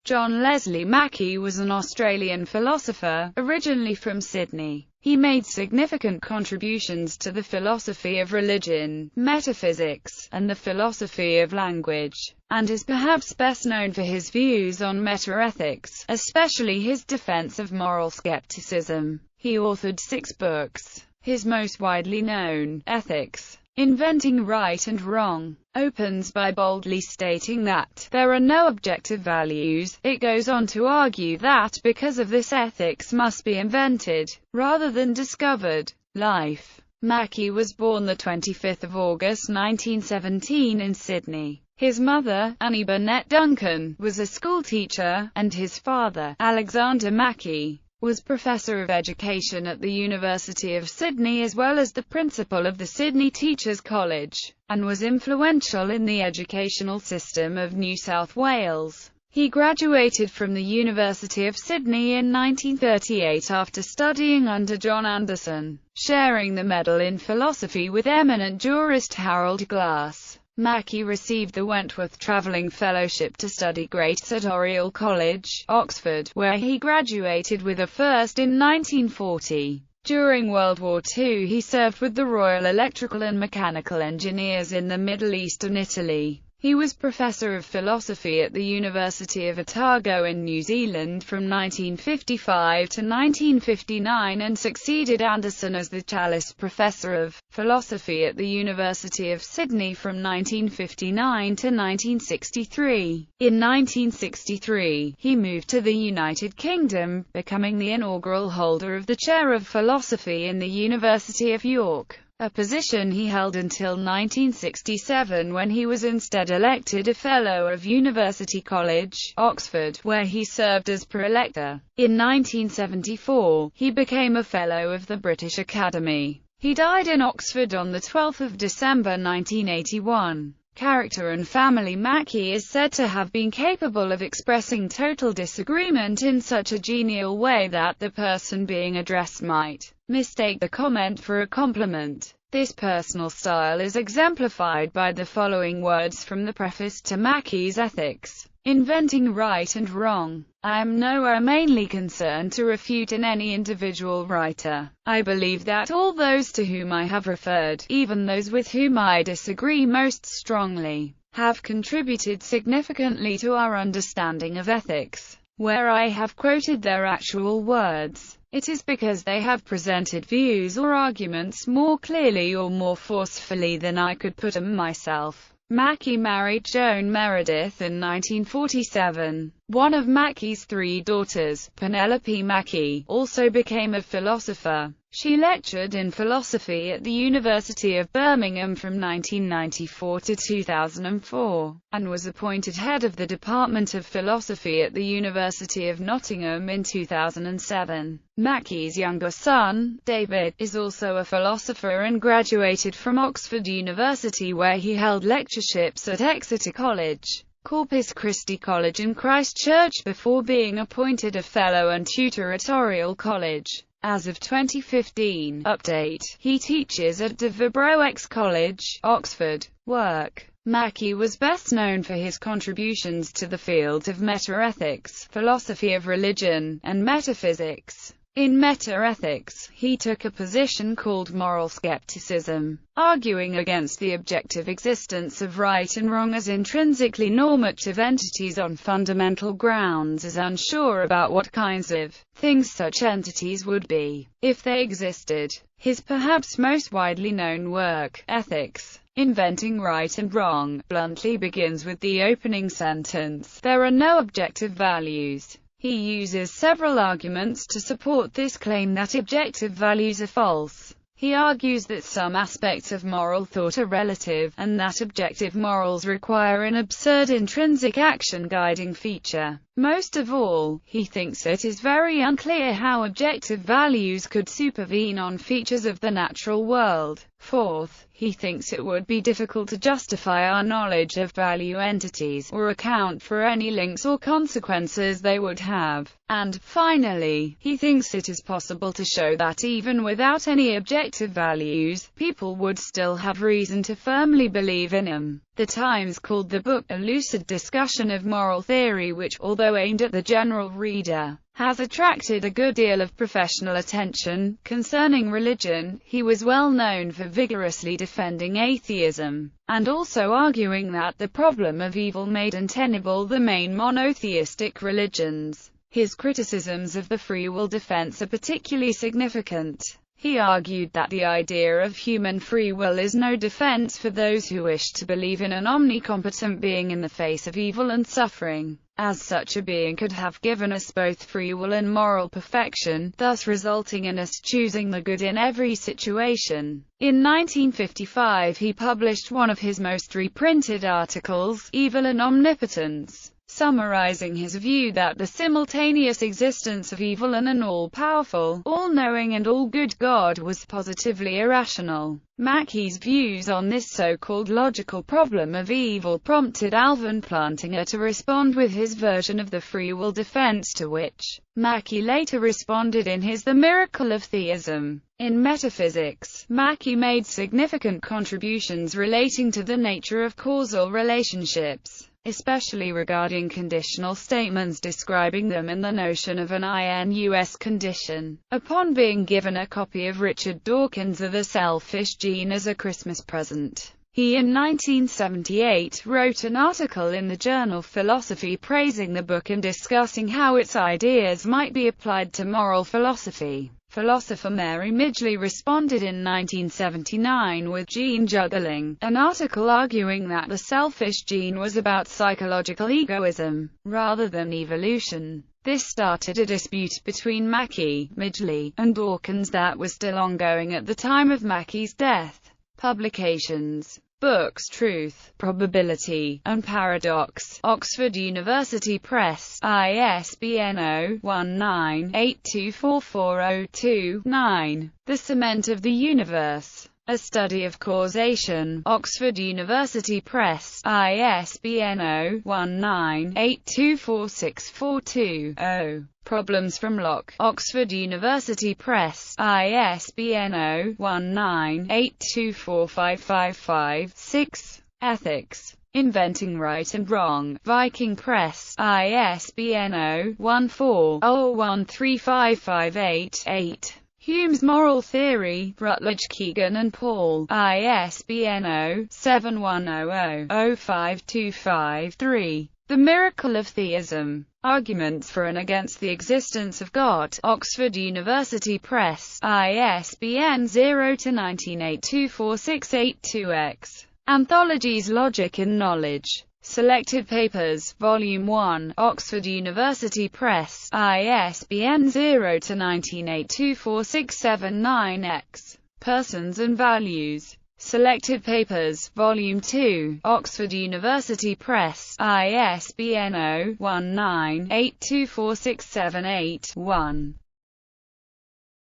John Leslie Mackie was an Australian philosopher, originally from Sydney. He made significant contributions to the philosophy of religion, metaphysics, and the philosophy of language, and is perhaps best known for his views on metaethics, especially his defense of moral skepticism. He authored 6 books. His most widely known, Ethics, Inventing Right and Wrong, opens by boldly stating that there are no objective values. It goes on to argue that because of this, ethics must be invented, rather than discovered. Life. Mackie was born the 25th of August 1917 in Sydney. His mother, Annie Burnett Duncan, was a schoolteacher, and his father, Alexander Mackie, was Professor of Education at the University of Sydney as well as the principal of the Sydney Teachers College, and was influential in the educational system of New South Wales. He graduated from the University of Sydney in 1938 after studying under John Anderson, sharing the medal in philosophy with eminent jurist Harold Glass. Mackie received the Wentworth Travelling Fellowship to study Greats at Oriel College, Oxford, where he graduated with a first in 1940. During World War II he served with the Royal Electrical and Mechanical Engineers in the Middle East and Italy. He was Professor of Philosophy at the University of Otago in New Zealand from 1955 to 1959 and succeeded Anderson as the Challis Professor of Philosophy at the University of Sydney from 1959 to 1963. In 1963, he moved to the United Kingdom, becoming the inaugural holder of the Chair of Philosophy in the University of York, a position he held until 1967 when he was instead elected a Fellow of University College, Oxford, where he served as pre-elector. In 1974, he became a Fellow of the British Academy. He died in Oxford on 12 December 1981. Character and family. Mackie is said to have been capable of expressing total disagreement in such a genial way that the person being addressed might mistake the comment for a compliment. This personal style is exemplified by the following words from the preface to Mackie's Ethics, Inventing Right and Wrong. I am nowhere mainly concerned to refute in any individual writer. I believe that all those to whom I have referred, even those with whom I disagree most strongly, have contributed significantly to our understanding of ethics. Where I have quoted their actual words, it is because they have presented views or arguments more clearly or more forcefully than I could put them myself. Mackie married Joan Meredith in 1947. One of Mackie's 3 daughters, Penelope Mackie, also became a philosopher. She lectured in philosophy at the University of Birmingham from 1994 to 2004, and was appointed head of the Department of Philosophy at the University of Nottingham in 2007. Mackie's younger son, David, is also a philosopher and graduated from Oxford University where he held lectureships at Exeter College, Corpus Christi College and Christchurch before being appointed a Fellow and tutor at Oriel College. As of 2015, update, he teaches at De Vibroex College, Oxford. Work. Mackie was best known for his contributions to the fields of metaethics, philosophy of religion, and metaphysics. In metaethics, he took a position called moral skepticism, arguing against the objective existence of right and wrong as intrinsically normative entities on fundamental grounds, as unsure about what kinds of things such entities would be, if they existed. His perhaps most widely known work, Ethics, Inventing Right and Wrong, bluntly begins with the opening sentence, "There are no objective values." He uses several arguments to support this claim that objective values are false. He argues that some aspects of moral thought are relative, and that objective morals require an absurd intrinsic action guiding feature. Most of all, he thinks it is very unclear how objective values could supervene on features of the natural world. Fourth, he thinks it would be difficult to justify our knowledge of value entities, or account for any links or consequences they would have. And, finally, he thinks it is possible to show that even without any objective values, people would still have reason to firmly believe in him. The Times called the book a lucid discussion of moral theory which, although aimed at the general reader, has attracted a good deal of professional attention. Concerning religion, he was well known for vigorously defending atheism, and also arguing that the problem of evil made untenable the main monotheistic religions. His criticisms of the free will defense are particularly significant. He argued that the idea of human free will is no defense for those who wish to believe in an omnicompetent being in the face of evil and suffering, as such a being could have given us both free will and moral perfection, thus resulting in us choosing the good in every situation. In 1955 he published one of his most reprinted articles, Evil and Omnipotence, summarizing his view that the simultaneous existence of evil and an all-powerful, all-knowing and all-good God was positively irrational. Mackie's views on this so-called logical problem of evil prompted Alvin Plantinga to respond with his version of the free will defense, to which Mackie later responded in his The Miracle of Theism. In metaphysics, Mackie made significant contributions relating to the nature of causal relationships, especially regarding conditional statements, describing them and the notion of an inus condition. Upon being given a copy of Richard Dawkins' The Selfish Gene as a Christmas present, he in 1978 wrote an article in the journal Philosophy praising the book and discussing how its ideas might be applied to moral philosophy. Philosopher Mary Midgley responded in 1979 with Gene Juggling, an article arguing that the selfish gene was about psychological egoism, rather than evolution. This started a dispute between Mackie, Midgley, and Dawkins that was still ongoing at the time of Mackie's death. Publications. Books Truth, Probability, and Paradox, Oxford University Press, ISBN 0-19-824402-9. The Cement of the Universe, A Study of Causation, Oxford University Press, ISBN 0-19-824642-0. Problems from Locke, Oxford University Press, ISBN 0-19-824555-6. Ethics, Inventing Right and Wrong, Viking Press, ISBN 0-14-013558-8. Hume's Moral Theory, Routledge, Keegan and Paul, ISBN 0-7100-05253-3. The Miracle of Theism, Arguments for and Against the Existence of God, Oxford University Press, ISBN 0-19824682-X. Anthologies Logic and Knowledge. Selected Papers, Volume 1, Oxford University Press, ISBN 0-19824679-X. Persons and Values. Selected Papers, Volume 2, Oxford University Press, ISBN 0-19-824678-1.